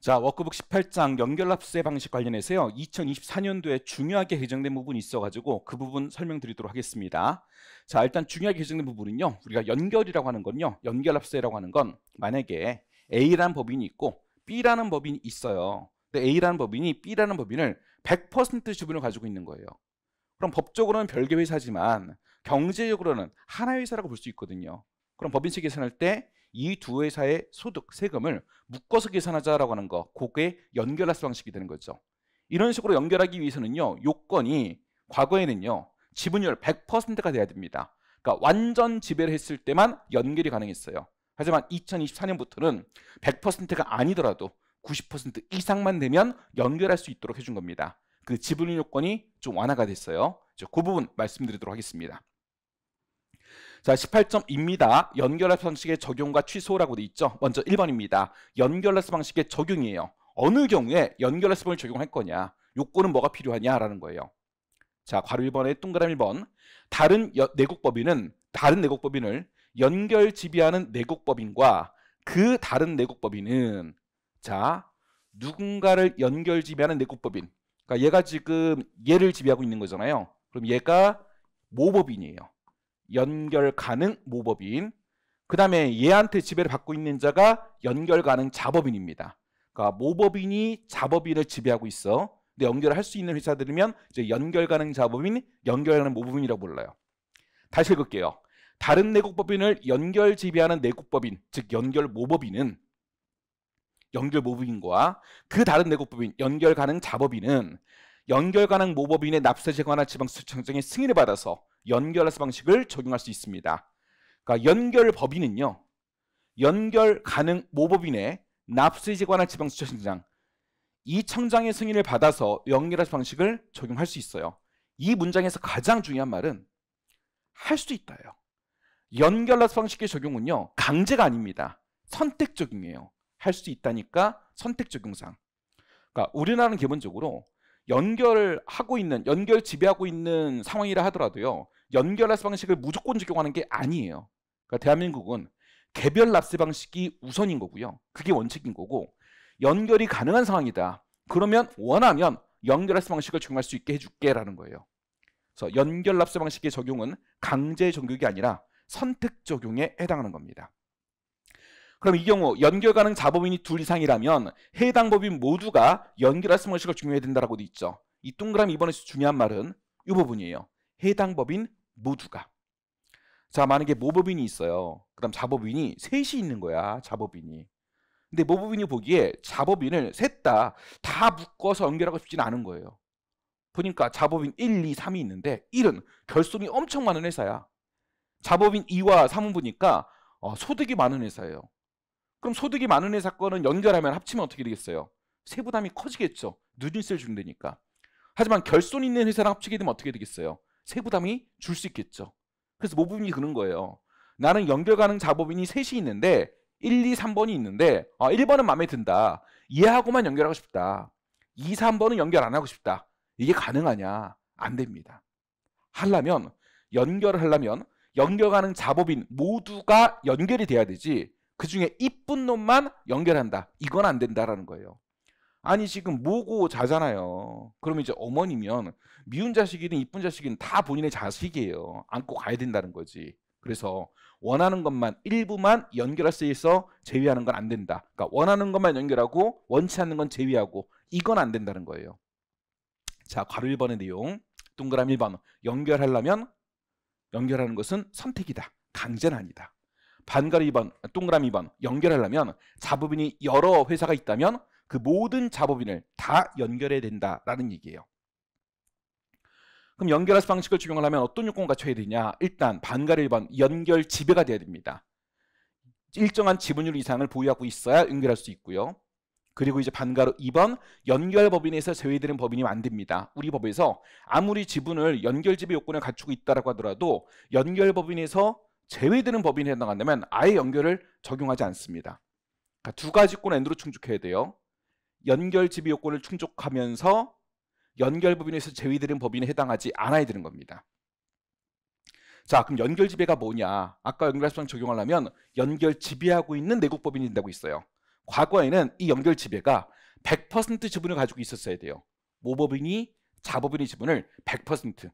자, 워크북 18장 연결납세 방식 관련해서요. 2024년도에 중요하게 개정된 부분이 있어가지고 그 부분 설명드리도록 하겠습니다. 자, 일단 중요하게 개정된 부분은요. 우리가 연결이라고 하는 건요. 연결납세라고 하는 건 만약에 A라는 법인이 있고 B라는 법인이 있어요. 근데 A라는 법인이 B라는 법인을 100% 지분을 가지고 있는 거예요. 그럼 법적으로는 별개 회사지만 경제적으로는 하나의 회사라고 볼 수 있거든요. 그럼 법인세 계산할 때 이 두 회사의 소득, 세금을 묶어서 계산하자라고 하는 거, 그게 연결납세 방식이 되는 거죠. 이런 식으로 연결하기 위해서는요, 요건이 과거에는요, 지분율 100%가 돼야 됩니다. 그러니까 완전 지배를 했을 때만 연결이 가능했어요. 하지만 2024년부터는 100%가 아니더라도 90% 이상만 되면 연결할 수 있도록 해준 겁니다. 그 지분율 요건이 좀 완화가 됐어요. 그 부분 말씀드리도록 하겠습니다. 자, 18.2입니다. 연결납세 방식의 적용과 취소라고 돼 있죠. 먼저 1번입니다. 연결납세 방식의 적용이에요. 어느 경우에 연결납세법을 적용할 거냐, 요건은 뭐가 필요하냐라는 거예요. 자, 괄호 1번에 동그라미 1번. 다른 내국법인을 연결 지배하는 내국법인과 그 다른 내국법인은, 자, 누군가를 연결 지배하는 내국법인. 그러니까 얘가 지금 얘를 지배하고 있는 거잖아요. 그럼 얘가 모법인이에요. 연결 가능 모법인. 그 다음에 얘한테 지배를 받고 있는 자가 연결 가능 자법인입니다. 그러니까 모법인이 자법인을 지배하고 있어. 근데 연결을 할 수 있는 회사들이면 이제 연결 가능 자법인, 연결 가능 모법인이라고 불러요. 다시 읽을게요. 다른 내국법인을 연결 지배하는 내국법인, 즉 연결 모법인은, 연결 모법인과 그 다른 내국법인, 연결 가능 자법인은 연결 가능 모법인의 납세 재관할 지방자치청장의 승인을 받아서 연결납세 방식을 적용할 수 있습니다. 그러니까 연결 법인은요, 연결 가능 모법인의 납세 재관할 지방자치청장, 이 청장의 승인을 받아서 연결납세 방식을 적용할 수 있어요. 이 문장에서 가장 중요한 말은 할 수 있다예요. 연결납세 방식의 적용은요, 강제가 아닙니다. 선택 적용이에요. 할 수 있다니까 선택 적용상. 그러니까 우리나라는 기본적으로 연결 지배하고 있는 상황이라 하더라도요, 연결납세 방식을 무조건 적용하는 게 아니에요. 그러니까 대한민국은 개별 납세 방식이 우선인 거고요. 그게 원칙인 거고, 연결이 가능한 상황이다. 그러면 원하면 연결납세 방식을 적용할 수 있게 해줄게라는 거예요. 그래서 연결납세 방식의 적용은 강제 적용이 아니라 선택 적용에 해당하는 겁니다. 그럼 이 경우 연결 가능 자법인이 둘 이상이라면 해당 법인 모두가 연결납세 방식을 적용해야 된다라고 돼 있죠. 이 동그라미 2번에서 중요한 말은 이 부분이에요. 해당 법인 모두가. 자, 만약에 모법인이 있어요. 그다음 자법인이 셋이 있는 거야. 자법인이. 근데 모법인이 보기에 자법인을 셋 다 묶어서 연결하고 싶지는 않은 거예요. 보니까 자법인 1, 2, 3이 있는데 1은 결손이 엄청 많은 회사야. 자법인 2와 3은 보니까 소득이 많은 회사예요. 그럼 소득이 많은 회사 거는 연결하면 합치면 어떻게 되겠어요? 세부담이 커지겠죠. 누진세를 준다니까. 하지만 결손 있는 회사랑 합치게 되면 어떻게 되겠어요? 세부담이 줄 수 있겠죠. 그래서 모법인이 그런 거예요. 나는 연결 가능 자법인이 셋이 있는데 1, 2, 3번이 있는데 1번은 마음에 든다. 얘하고만 연결하고 싶다. 2, 3번은 연결 안 하고 싶다. 이게 가능하냐? 안 됩니다. 연결을 하려면 연결 가능 자법인 모두가 연결이 돼야 되지, 그 중에 이쁜 놈만 연결한다. 이건 안 된다라는 거예요. 아니, 지금 모고 자잖아요. 그러면 이제 어머니면 미운 자식이든 이쁜 자식이든 다 본인의 자식이에요. 안고 가야 된다는 거지. 그래서 원하는 것만 일부만 연결할 수 있어 제외하는 건 안 된다. 그러니까 원하는 것만 연결하고 원치 않는 건 제외하고, 이건 안 된다는 거예요. 자, 괄호 1번의 내용. 동그라미 1번. 연결하는 것은 선택이다. 강제는 아니다. 반괄호 2번, 동그라미 2번. 연결하려면 자법인이 여러 회사가 있다면 그 모든 자법인을 다 연결해야 된다라는 얘기예요. 그럼 연결납세 방식을 적용하려면 어떤 요건을 갖춰야 되냐? 일단 반괄호 1번, 연결 지배가 돼야 됩니다. 일정한 지분율 이상을 보유하고 있어야 연결할 수 있고요. 그리고 이제 반괄호 2번, 연결법인에서 제외되는 법인이 안 됩니다. 우리 법에서 아무리 지분을 연결지배 요건을 갖추고 있다라고 하더라도 연결법인에서 제외되는 법인에 해당한다면 아예 연결을 적용하지 않습니다. 그러니까 두 가지 권 N으로 충족해야 돼요. 연결지배 요건을 충족하면서 연결법인에서 제외되는 법인에 해당하지 않아야 되는 겁니다. 자, 그럼 연결지배가 뭐냐? 아까 연결합성 적용하려면 연결지배하고 있는 내국법인이 된다고 있어요. 과거에는 이 연결지배가 100% 지분을 가지고 있었어야 돼요. 모법인이 자법인의 지분을 100%.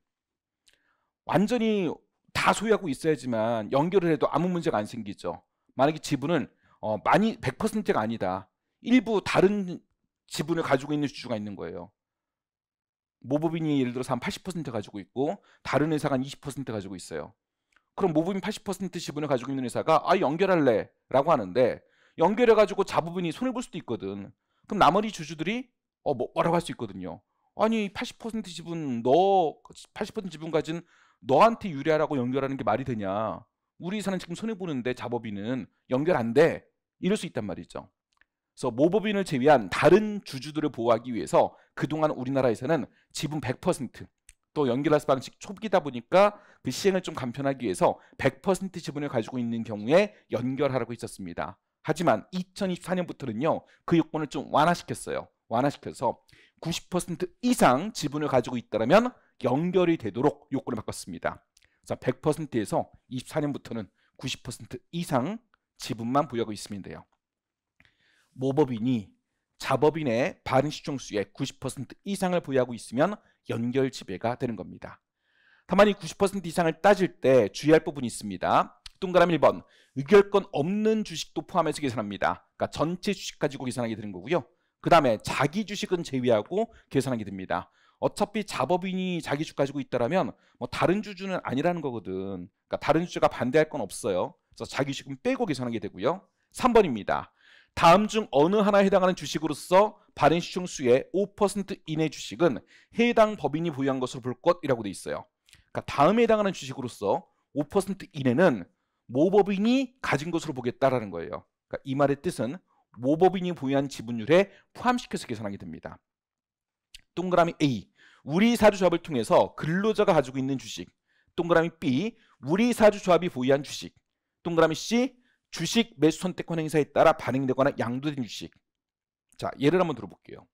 완전히 다 소유하고 있어야지만 연결을 해도 아무 문제가 안 생기죠. 만약에 지분은 많이 100%가 아니다. 일부 다른 지분을 가지고 있는 주주가 있는 거예요. 모법인이 예를 들어서 한 80% 가지고 있고 다른 회사가 한 20% 가지고 있어요. 그럼 모법인 80% 지분을 가지고 있는 회사가 연결할래 라고 하는데 연결해가지고 자법인이 손해볼 수도 있거든. 그럼 나머지 주주들이 뭐라고 할 수 있거든요. 아니 80% 지분 80% 지분 가진 너한테 유리하라고 연결하는 게 말이 되냐. 우리 회사는 지금 손해보는데 자법인은 연결 안 돼. 이럴 수 있단 말이죠. 그래서 모법인을 제외한 다른 주주들을 보호하기 위해서 그동안 우리나라에서는 지분 100%, 또 연결합세 방식 초기다 보니까 그 시행을 좀 간편하기 위해서 100% 지분을 가지고 있는 경우에 연결하라고 했었습니다. 하지만 2024년부터는요 그 요건을 좀 완화시켰어요. 완화시켜서 90% 이상 지분을 가지고 있다면 연결이 되도록 요건을 바꿨습니다. 그래서 100%에서 24년부터는 90% 이상 지분만 보유하고 있으면 돼요. 모법인이 자법인의 반시총수의 90% 이상을 보유하고 있으면 연결 지배가 되는 겁니다. 다만 이 90% 이상을 따질 때 주의할 부분이 있습니다. 동그라미 1번, 의결권 없는 주식도 포함해서 계산합니다. 그러니까 전체 주식 가지고 계산하게 되는 거고요. 그 다음에 자기 주식은 제외하고 계산하게 됩니다. 어차피 자법인이 자기 주식 가지고 있다면 뭐 다른 주주는 아니라는 거거든. 그러니까 다른 주주가 반대할 건 없어요. 그래서 자기 주식은 빼고 계산하게 되고요. 3번입니다. 다음 중 어느 하나에 해당하는 주식으로서 발행시총수의 5% 이내 주식은 해당 법인이 보유한 것으로 볼 것이라고 돼 있어요. 그러니까 다음에 해당하는 주식으로서 5% 이내는 모법인이 가진 것으로 보겠다라는 거예요. 그러니까 이 말의 뜻은 모법인이 보유한 지분율에 포함시켜서 계산하게 됩니다. 동그라미 A, 우리 사주조합을 통해서 근로자가 가지고 있는 주식. 동그라미 B, 우리 사주조합이 보유한 주식. 동그라미 C, 주식 매수 선택권 행사에 따라 발행되거나 양도된 주식. 자, 예를 한번 들어볼게요.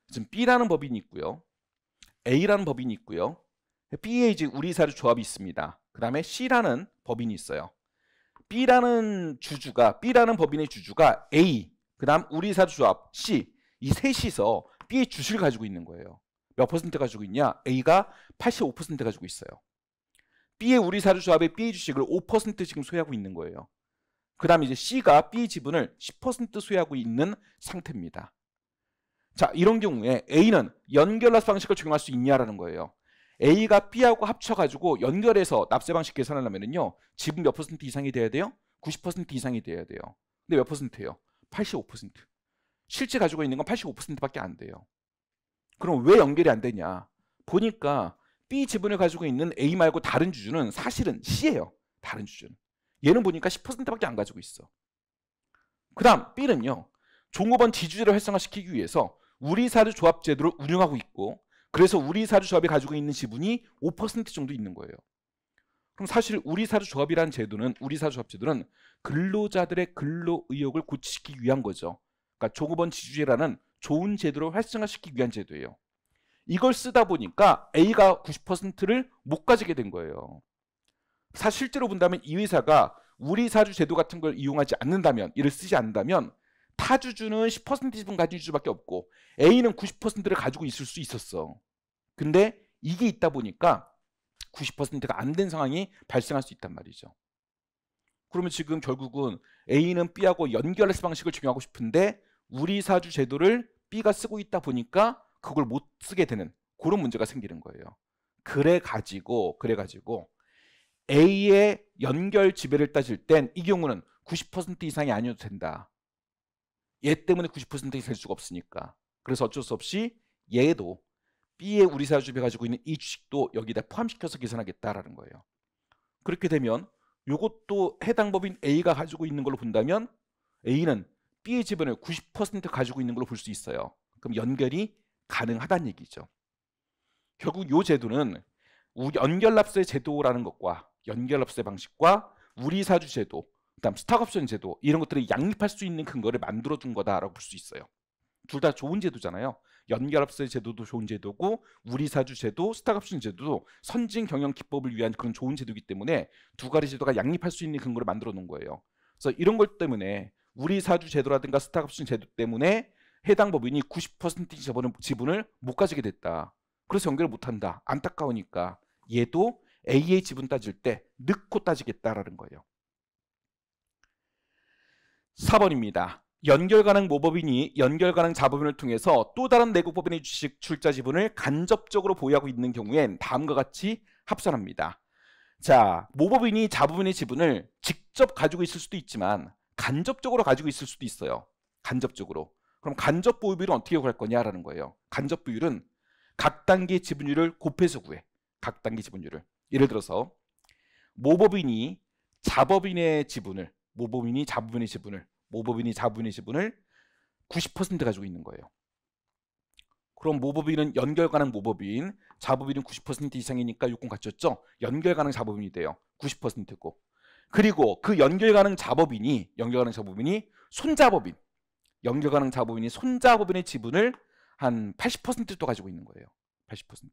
지금 B라는 법인이 있고요. A라는 법인이 있고요. B에 이제 우리 사주 조합이 있습니다. 그 다음에 C라는 법인이 있어요. B라는 법인의 주주가 A, 그 다음 우리 사주 조합 C, 이 셋이서 B의 주식을 가지고 있는 거예요. 몇 퍼센트 가지고 있냐? A가 85% 가지고 있어요. B의 우리 사주 조합의 B의 주식을 5% 지금 소유하고 있는 거예요. 그 다음에 이제 C가 B 지분을 10% 소유하고 있는 상태입니다. 자, 이런 경우에 A는 연결납세 방식을 적용할 수 있냐라는 거예요. A가 B하고 합쳐가지고 연결해서 납세 방식 계산을 하면은요, 지분 몇 퍼센트 이상이 돼야 돼요? 90% 이상이 돼야 돼요. 근데 몇 퍼센트예요? 85%. 실제 가지고 있는 건 85%밖에 안 돼요. 그럼 왜 연결이 안 되냐? 보니까 B 지분을 가지고 있는 A 말고 다른 주주는 사실은 C예요. 다른 주주는. 얘는 보니까 10%밖에 안 가지고 있어. 그 다음 B는요, 종업원 지주제를 활성화시키기 위해서 우리 사주 조합 제도를 운영하고 있고, 그래서 우리 사주 조합이 가지고 있는 지분이 5% 정도 있는 거예요. 그럼 사실 우리 사주 조합이라는 제도는, 우리 사주 조합 제도는 근로자들의 근로 의욕을 고취시키기 위한 거죠. 그러니까 종업원 지주제라는 좋은 제도를 활성화시키기 위한 제도예요. 이걸 쓰다 보니까 A가 90%를 못 가지게 된 거예요. 사실 실제로 본다면 이 회사가 우리 사주 제도 같은 걸 이용하지 않는다면, 이를 쓰지 않는다면 타주주는 10% 지분 가진 주주밖에 없고 A는 90%를 가지고 있을 수 있었어. 근데 이게 있다 보니까 90%가 안 된 상황이 발생할 수 있단 말이죠. 그러면 지금 결국은 A는 B하고 연결해서 방식을 적용하고 싶은데 우리 사주 제도를 B가 쓰고 있다 보니까 그걸 못 쓰게 되는 그런 문제가 생기는 거예요. 그래가지고 A의 연결 지배를 따질 땐 이 경우는 90% 이상이 아니어도 된다. 얘 때문에 90%이 될 수가 없으니까. 그래서 어쩔 수 없이 얘도 B의 우리 사주 지배 가지고 있는 이 주식도 여기다 포함시켜서 계산하겠다라는 거예요. 그렇게 되면 이것도 해당 법인 A가 가지고 있는 걸로 본다면 A는 B의 지분을 90% 가지고 있는 걸로 볼 수 있어요. 그럼 연결이 가능하다는 얘기죠. 결국 이 제도는 연결납세 제도라는 것과 연결납세 방식과 우리 사주 제도, 그다음 스탁옵션 제도 이런 것들을 양립할 수 있는 근거를 만들어준 거다라고 볼 수 있어요. 둘 다 좋은 제도잖아요. 연결납세 제도도 좋은 제도고 우리 사주 제도, 스탁옵션 제도도 선진 경영 기법을 위한 그런 좋은 제도이기 때문에 두 가지 제도가 양립할 수 있는 근거를 만들어 놓은 거예요. 그래서 이런 것 때문에 우리 사주 제도라든가 스탁옵션 제도 때문에 해당 법인이 90% 지분을 못 가지게 됐다. 그래서 연결을 못한다. 안타까우니까 얘도 A의 지분 따질 때 넣고 따지겠다라는 거예요. 4번입니다. 연결 가능 모법인이 연결 가능 자법인을 통해서 또 다른 내국법인의 주식 출자 지분을 간접적으로 보유하고 있는 경우엔 다음과 같이 합산합니다. 자, 모법인이 자법인의 지분을 직접 가지고 있을 수도 있지만 간접적으로 가지고 있을 수도 있어요. 간접적으로. 그럼 간접 보유비율은 어떻게 구할 거냐라는 거예요. 간접 보유율은 각 단계의 지분율을 곱해서 구해. 각 단계 지분율을. 예를 들어서 모법인이 자법인의 지분을 모법인이 자법인의 지분을 90% 가지고 있는 거예요. 그럼 모법인은 연결 가능 모법인, 자법인은 90% 이상이니까 요건 갖췄죠? 연결 가능 자법인이 돼요. 90%고. 그리고 그 연결 가능 자법인이 손자법인, 연결 가능 자법인이 손자법인의 지분을 한 80%도 가지고 있는 거예요. 80%.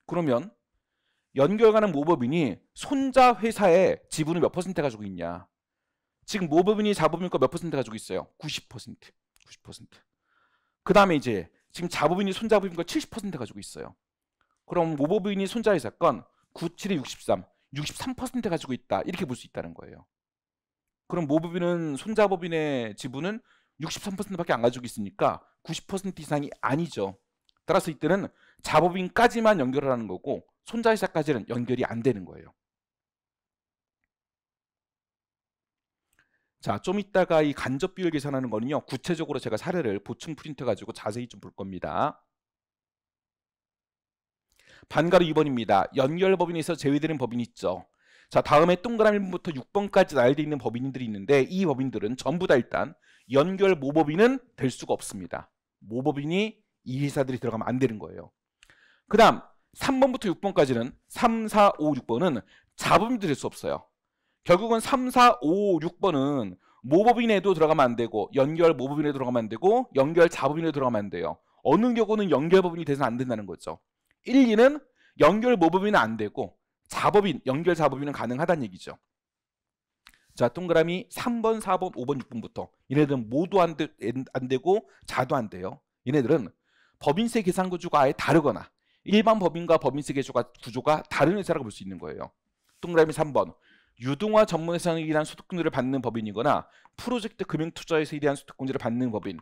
그러면 연결 가능 모법인이 손자 회사의 지분을 몇 퍼센트 가지고 있냐? 지금 모법인이 자법인 거 몇 퍼센트 가지고 있어요? 90%. 90%. 그 다음에 이제 지금 자법인이 손자법인 거 70% 가지고 있어요. 그럼 모법인이 손자 회사 건 97에 63% 가지고 있다. 이렇게 볼 수 있다는 거예요. 그럼 모법인은 손자법인의 지분은 63%밖에 안 가지고 있으니까 90% 이상이 아니죠. 따라서 이때는 자법인까지만 연결을 하는 거고 손자 회사까지는 연결이 안 되는 거예요. 자, 좀 이따가 이 간접 비율 계산하는 거는요. 구체적으로 제가 사례를 보충 프린트 가지고 자세히 좀 볼 겁니다. 반가로 2번입니다. 연결법인에서 제외되는 법인이 있죠. 자, 다음에 동그라미 1번부터 6번까지 나열되어 있는 법인들이 있는데 이 법인들은 전부 다 일단 연결 모법인은 될 수가 없습니다. 모법인이 이 회사들이 들어가면 안 되는 거예요. 그 다음 3번부터 6번까지는 3, 4, 5, 6번은 자법인도 될 수 없어요. 결국은 3, 4, 5, 6번은 모법인에도 들어가면 안 되고 연결 모법인에 들어가면 안 되고 연결 자법인에 들어가면 안 돼요. 어느 경우는 연결 법인이 돼서는 안 된다는 거죠. 1, 2는 연결 모법인은 안 되고 자법인, 연결 자법인은 가능하다는 얘기죠. 자, 동그라미 3번, 4번, 5번, 6번부터 얘네들은 모두 안 되고 자도 안 돼요. 얘네들은 법인세 계산 구조가 아예 다르거나 일반 법인과 법인세 구조가 다른 회사라고 볼 수 있는 거예요. 동그라미 3번 유동화 전문회사에 의한 소득공제를 받는 법인이거나 프로젝트 금융투자에서 의한 소득공제를 받는 법인.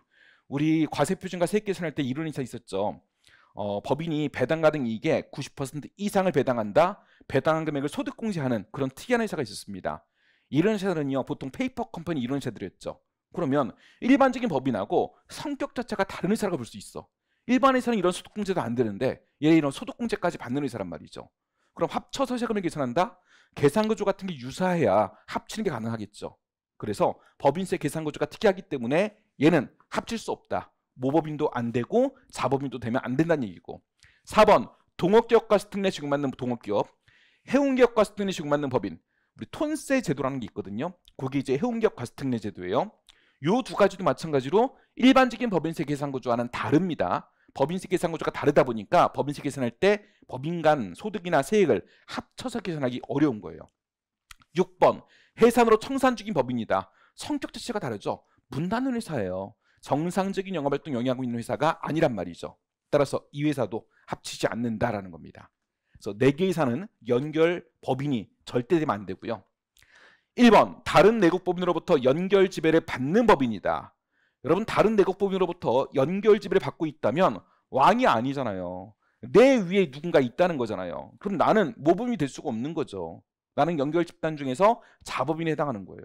우리 과세표준과 세액계산할 때 이런 회사 있었죠. 법인이 배당 가능 이익의 90% 이상을 배당한다. 배당한 금액을 소득공제하는 그런 특이한 회사가 있었습니다. 이런 회사는요. 보통 페이퍼 컴퍼니 이런 회사들이었죠. 그러면 일반적인 법인하고 성격 자체가 다른 회사라고 볼 수 있어. 일반 회사는 이런 소득공제도 안 되는데 얘 이런 소득공제까지 받는 회사란 말이죠. 그럼 합쳐서 세금을 계산한다? 계산구조 같은 게 유사해야 합치는 게 가능하겠죠. 그래서 법인세 계산구조가 특이하기 때문에 얘는 합칠 수 없다. 모법인도 안 되고 자법인도 되면 안 된다는 얘기고. 4번 동업기업과 수특례 지급받는 동업기업, 해운기업과 수특례 지급받는 법인. 우리 톤세 제도라는 게 있거든요. 그게 이제 해운기업 과세특례 제도예요. 요 두 가지도 마찬가지로 일반적인 법인세 계산구조와는 다릅니다. 법인세 계산구조가 다르다 보니까 법인세 계산할 때 법인 간 소득이나 세액을 합쳐서 계산하기 어려운 거예요. 6번 해산으로 청산 중인 법인이다. 성격 자체가 다르죠. 문 닫는 회사예요. 정상적인 영업활동 영위하고 있는 회사가 아니란 말이죠. 따라서 이 회사도 합치지 않는다라는 겁니다. 그래서 4개 회사는 연결 법인이 절대 되면 안 되고요. 1번 다른 내국법인으로부터 연결 지배를 받는 법인이다. 여러분 다른 내국법인으로부터 연결 지배를 받고 있다면 왕이 아니잖아요. 내 위에 누군가 있다는 거잖아요. 그럼 나는 모법인이 될 수가 없는 거죠. 나는 연결 집단 중에서 자법인에 해당하는 거예요.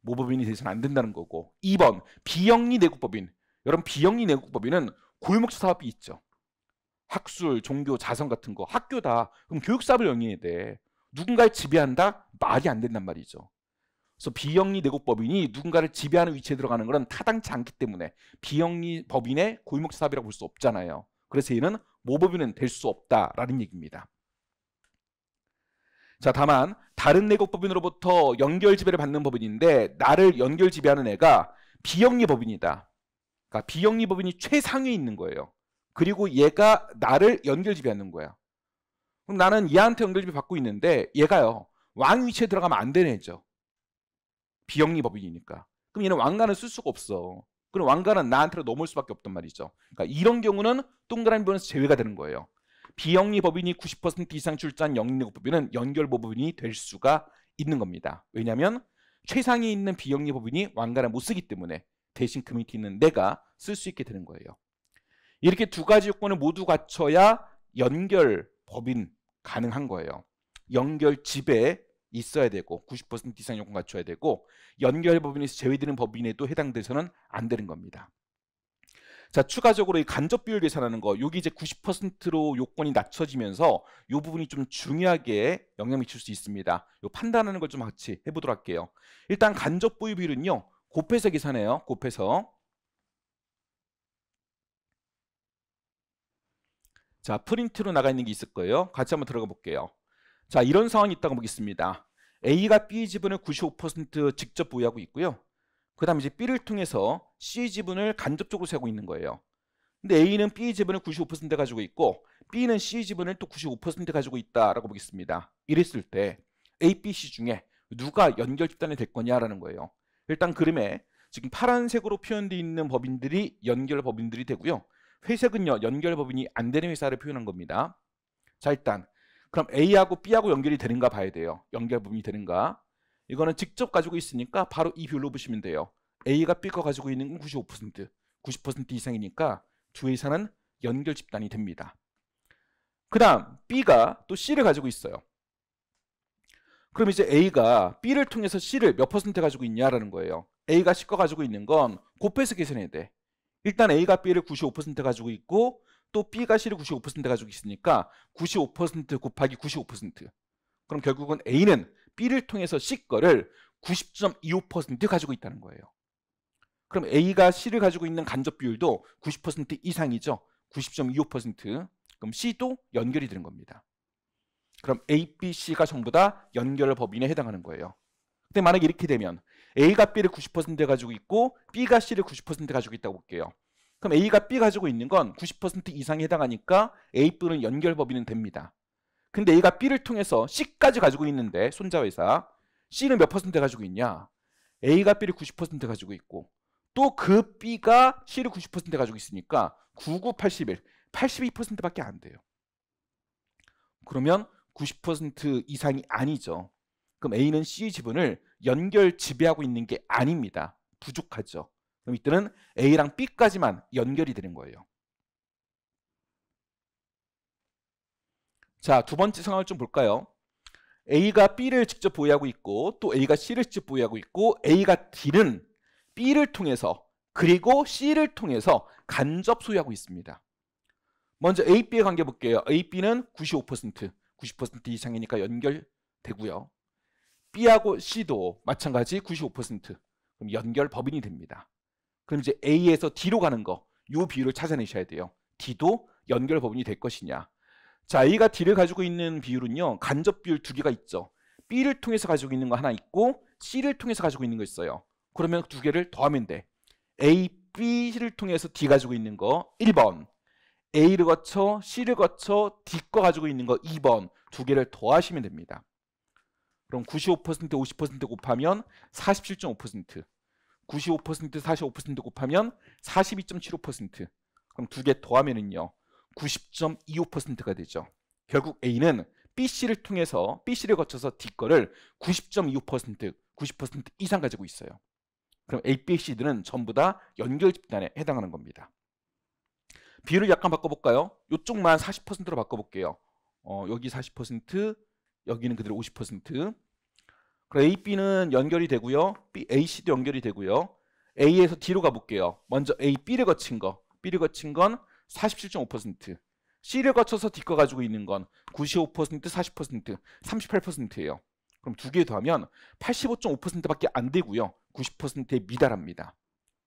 모법인이 돼서는 안 된다는 거고. 2번 비영리 내국법인. 여러분 비영리 내국법인은 고유목적 사업이 있죠. 학술, 종교, 자선 같은 거. 학교다. 그럼 교육사업을 영위해야 돼. 누군가를 지배한다? 말이 안 된단 말이죠. 그래서 비영리 내국법인이 누군가를 지배하는 위치에 들어가는 것은 타당치 않기 때문에 비영리 법인의 고유목적 사업이라고 볼 수 없잖아요. 그래서 얘는 모법인은 될 수 없다라는 얘기입니다. 자, 다만 다른 내국법인으로부터 연결 지배를 받는 법인인데 나를 연결 지배하는 애가 비영리 법인이다. 그러니까 비영리 법인이 최상위에 있는 거예요. 그리고 얘가 나를 연결 지배하는 거야. 그럼 나는 얘한테 연결 지배 받고 있는데 얘가요 왕 위치에 들어가면 안 되는 애죠. 비영리 법인이니까. 그럼 얘는 왕관을 쓸 수가 없어. 그럼 왕관은 나한테로 넘을 수밖에 없단 말이죠. 그러니까 이런 경우는 동그라미 부분에서 제외가 되는 거예요. 비영리 법인이 90% 이상 출자한 영리내국법인은 연결법인이 될 수가 있는 겁니다. 왜냐하면 최상위 있는 비영리 법인이 왕관을 못 쓰기 때문에 대신 그 밑에 있는 내가 쓸 수 있게 되는 거예요. 이렇게 두 가지 요건을 모두 갖춰야 연결법인 가능한 거예요. 연결집에 있어야 되고 90% 이상 요건 갖춰야 되고 연결법인에서 제외되는 법인에도 해당돼서는 안 되는 겁니다. 자, 추가적으로 이 간접 비율 계산하는 거, 여기 이제 90%로 요건이 낮춰지면서 이 부분이 좀 중요하게 영향 미칠 수 있습니다. 요 판단하는 걸 좀 같이 해보도록 할게요. 일단 간접 보유 비율은요, 곱해서 계산해요. 곱해서. 자, 프린트로 나가 있는 게 있을 거예요. 같이 한번 들어가 볼게요. 자, 이런 상황이 있다고 보겠습니다. A가 B 지분을 95% 직접 보유하고 있고요. 그 다음에 이제 B를 통해서 C 지분을 간접적으로 세고 있는 거예요. 근데 A는 B 지분을 95% 가지고 있고 B는 C 지분을 또 95% 가지고 있다라고 보겠습니다. 이랬을 때 A, B, C 중에 누가 연결 집단이 될 거냐라는 거예요. 일단 그림에 지금 파란색으로 표현되어 있는 법인들이 연결 법인들이 되고요. 회색은요, 연결 법인이 안 되는 회사를 표현한 겁니다. 자, 일단 그럼 A하고 B하고 연결이 되는가 봐야 돼요. 연결 법인이 되는가. 이거는 직접 가지고 있으니까 바로 이 비율로 보시면 돼요. A가 B가 가지고 있는 건 95%, 90% 이상이니까 두 회사는 연결 집단이 됩니다. 그 다음 B가 또 C를 가지고 있어요. 그럼 이제 A가 B를 통해서 C를 몇 퍼센트 가지고 있냐라는 거예요. A가 C 거 가지고 있는 건 곱해서 계산해야 돼. 일단 A가 B를 95% 가지고 있고 또 B가 C를 95% 가지고 있으니까 95% 곱하기 95%. 그럼 결국은 A는 B를 통해서 C 거를 90.25% 가지고 있다는 거예요. 그럼 A가 C를 가지고 있는 간접 비율도 90% 이상이죠. 90.25%. 그럼 C도 연결이 되는 겁니다. 그럼 A, B, C가 전부 다 연결 법인에 해당하는 거예요. 근데 만약에 이렇게 되면 A가 B를 90% 가지고 있고 B가 C를 90% 가지고 있다고 볼게요. 그럼 A가 B 가지고 있는 건 90% 이상에 해당하니까 A 또는 연결 법인은 됩니다. 근데 A가 B를 통해서 C까지 가지고 있는데 손자회사 C는 몇 퍼센트 가지고 있냐? A가 B를 90% 가지고 있고 또 그 B가 C를 90% 가지고 있으니까 99, 81, 82%밖에 안 돼요. 그러면 90% 이상이 아니죠. 그럼 A는 C 지분을 연결 지배하고 있는 게 아닙니다. 부족하죠. 그럼 이때는 A랑 B까지만 연결이 되는 거예요. 자, 두 번째 상황을 좀 볼까요? A가 B를 직접 보유하고 있고 또 A가 C를 직접 보유하고 있고 A가 D는 B를 통해서 그리고 C를 통해서 간접 소유하고 있습니다. 먼저 A, B의 관계 볼게요. A, B는 95%, 90% 이상이니까 연결되고요. B하고 C도 마찬가지 95%. 그럼 연결 법인이 됩니다. 그럼 이제 A에서 D로 가는 거, 이 비율을 찾아내셔야 돼요. D도 연결 법인이 될 것이냐. 자, A가 D를 가지고 있는 비율은요, 간접 비율 두 개가 있죠. B를 통해서 가지고 있는 거 하나 있고 C를 통해서 가지고 있는 거 있어요. 그러면 두 개를 더하면 돼. A, B를 통해서 D 가지고 있는 거 1번, A를 거쳐 C를 거쳐 D 거 가지고 있는 거 2번, 두 개를 더하시면 됩니다. 그럼 95%, 50% 곱하면 47.5%, 95%, 45% 곱하면 42.75%. 그럼 두 개 더하면은요 90.25%가 되죠. 결국 A는 BC를 통해서 BC를 거쳐서 D 거를 90.25%, 90% 이상 가지고 있어요. 그럼 A, B, C들은 전부 다 연결 집단에 해당하는 겁니다. 비율을 약간 바꿔볼까요? 이쪽만 40%로 바꿔볼게요. 여기 40%, 여기는 그대로 50%. 그럼 A, B는 연결이 되고요. A, C도 연결이 되고요. A에서 D로 가볼게요. 먼저 A, B를 거친 거. B를 거친 건 47.5%. C를 거쳐서 D 거 가지고 있는 건 95%, 40%, 38%예요. 그럼 두 개 더하면 85.5%밖에 안 되고요. 90%에 미달합니다.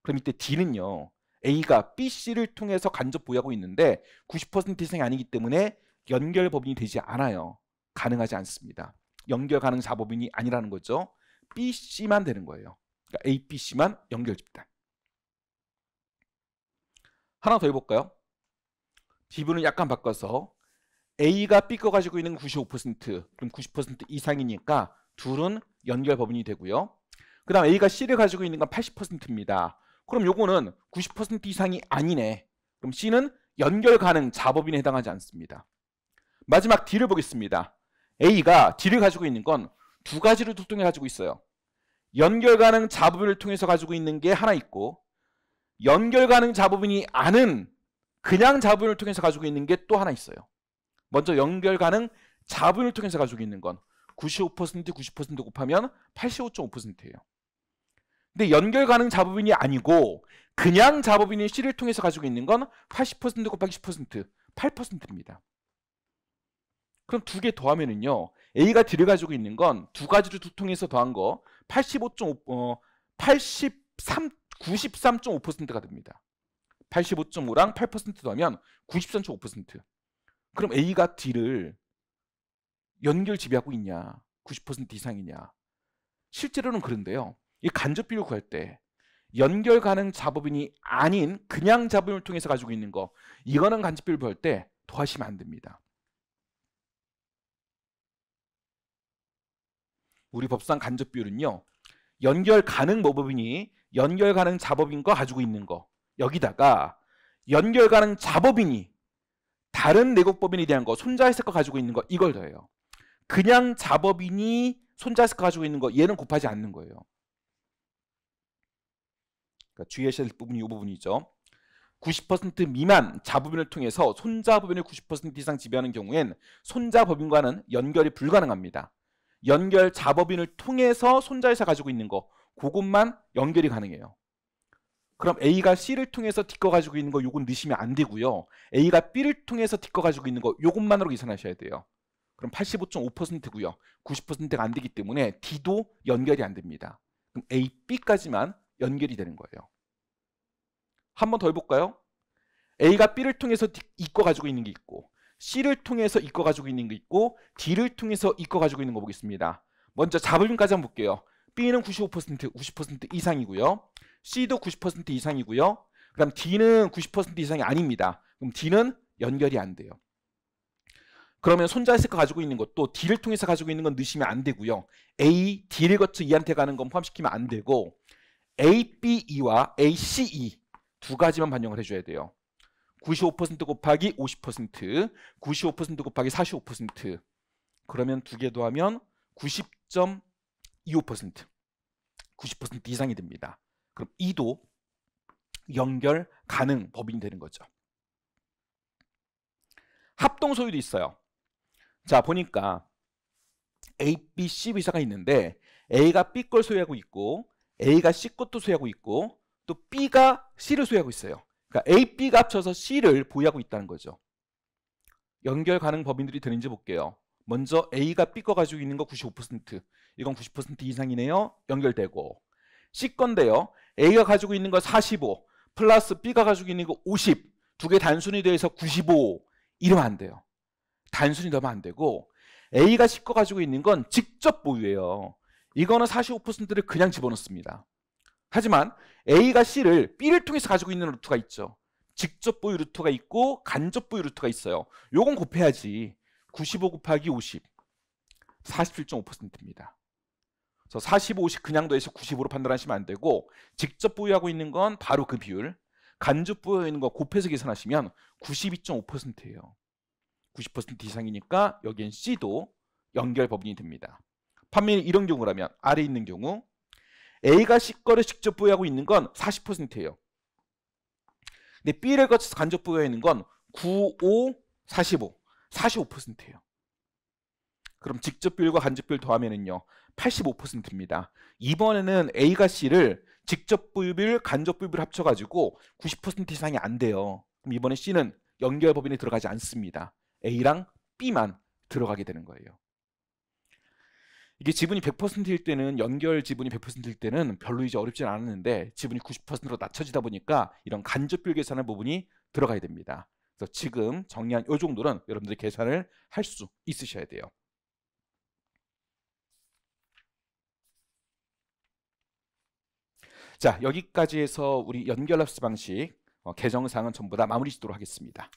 그럼 이때 D는요. A가 B, C를 통해서 간접 보유하고 있는데 90% 이상이 아니기 때문에 연결 법인이 되지 않아요. 가능하지 않습니다. 연결 가능 자법인이 아니라는 거죠. B, C만 되는 거예요. 그러니까 A, B, C만 연결 집단. 하나 더 해볼까요? 지분을 약간 바꿔서 A가 B 거 가지고 있는 95%, 그럼 90% 이상이니까 둘은 연결 법인이 되고요. 그 그 다음 A가 C를 가지고 있는 건 80%입니다. 그럼 요거는 90% 이상이 아니네. 그럼 C는 연결 가능 자법인에 해당하지 않습니다. 마지막 D를 보겠습니다. A가 D를 가지고 있는 건 두 가지를 통해 가지고 있어요. 연결 가능 자법인을 통해서 가지고 있는 게 하나 있고, 연결 가능 자법인이 아닌 그냥 자법인을 통해서 가지고 있는 게 또 하나 있어요. 먼저 연결 가능 자법인을 통해서 가지고 있는 건 95%, 90% 곱하면 85.5%예요. 근데 연결 가능 자법인이 아니고 그냥 자법인인 C를 통해서 가지고 있는 건 80% 곱하기 10%, 8%입니다. 그럼 두 개 더하면은요, A가 D를 가지고 있는 건 두 가지를 통해서 더한 거 93.5%가 됩니다. 85.5랑 8% 더하면 93.5%. 그럼 A가 D를 연결 지배하고 있냐? 90% 이상이냐? 실제로는 그런데요. 이 간접 비율 구할 때 연결 가능 자법인이 아닌 그냥 자법인을 통해서 가지고 있는 거, 이거는 간접 비율 구할 때 더하시면 안 됩니다. 우리 법상 간접 비율은요, 연결 가능 모법인이 연결 가능 자법인과 가지고 있는 거, 여기다가 연결 가능 자법인이 다른 내국법인에 대한 거, 손자회사가 가지고 있는 거, 이걸 더해요. 그냥 자법인이 손자회사가 가지고 있는 거, 얘는 곱하지 않는 거예요. 그러니까 주의하셔야 될 부분이 이 부분이죠. 90% 미만 자법인을 통해서 손자법인을 90% 이상 지배하는 경우엔 손자법인과는 연결이 불가능합니다. 연결 자법인을 통해서 손자회사 가지고 있는 거, 그것만 연결이 가능해요. 그럼 A가 C를 통해서 D거 가지고 있는 거, 요건 넣으시면 안 되고요. A가 B를 통해서 D거 가지고 있는 거, 요것만으로 계산하셔야 돼요. 그럼 85.5%고요. 90%가 안 되기 때문에 D도 연결이 안 됩니다. 그럼 A, B까지만 연결이 되는 거예요. 한 번 더 해볼까요? A가 B를 통해서 E거 가지고 있는 게 있고, C를 통해서 E거 가지고 있는 게 있고, D를 통해서 E거 가지고 있는 거 보겠습니다. 먼저 자법인까지 한번 볼게요. B는 95%, 90% 이상이고요. C도 90% 이상이고요. 그럼 D는 90% 이상이 아닙니다. 그럼 D는 연결이 안 돼요. 그러면 손자회사가 가지고 있는 것도 D를 통해서 가지고 있는 건 넣으시면 안 되고요. A, D를 거쳐 E한테 가는 건 포함시키면 안 되고, A, B, E와 A, C, E 두 가지만 반영을 해줘야 돼요. 95% 곱하기 50%, 95% 곱하기 45%. 그러면 두 개 더하면 90.25%, 90% 이상이 됩니다. 그럼 E도 연결 가능 법인이 되는 거죠. 합동 소유도 있어요. 자, 보니까 A, B, C 회사가 있는데 A가 B 걸 소유하고 있고, A가 C 것도 소유하고 있고, 또 B가 C를 소유하고 있어요. 그러니까 A, B가 합쳐서 C를 보유하고 있다는 거죠. 연결 가능 법인들이 되는지 볼게요. 먼저 A가 B 거 가지고 있는 거 95%, 이건 90% 이상이네요. 연결되고, C 건데요, A가 가지고 있는 거 45 플러스 B가 가지고 있는 거 50, 두 개 단순히 더해서 95, 이러면 안 돼요. 단순히 넣으면 안 되고, A가 C 거 가지고 있는 건 직접 보유예요. 이거는 45%를 그냥 집어넣습니다. 하지만 A가 C를 B를 통해서 가지고 있는 루트가 있죠. 직접 보유 루트가 있고 간접 보유 루트가 있어요. 요건 곱해야지. 95 곱하기 50, 47.5%입니다. 그래서 45, 50 그냥 더해서 95로 판단하시면 안 되고, 직접 보유하고 있는 건 바로 그 비율, 간접 보유하고 있는 거 곱해서 계산하시면 92.5%예요. 90% 이상이니까 여기엔 C도 연결 법인이 됩니다. 반면에 이런 경우라면 아래에 있는 경우 A가 C 거를 직접 보유하고 있는 건 40%예요. 근데 B를 거쳐서 간접 보유하고 있는 건 9, 5, 45, 45%예요. 그럼 직접 비율과 간접 비율 더하면은요 85%입니다. 이번에는 A가 C를 직접 보유비율, 간접 보유비율 합쳐가지고 90% 이상이 안 돼요. 그럼 이번에 C는 연결 법인에 들어가지 않습니다. A랑 B만 들어가게 되는 거예요. 이게 지분이 100%일 때는, 연결 지분이 100%일 때는 별로 이제 어렵진 않았는데 지분이 90%로 낮춰지다 보니까 이런 간접 비율 계산할 부분이 들어가야 됩니다. 그래서 지금 정리한 이 정도는 여러분들이 계산을 할 수 있으셔야 돼요. 자, 여기까지 해서 우리 연결합수 방식 개정사항은 전부 다 마무리 짓도록 하겠습니다.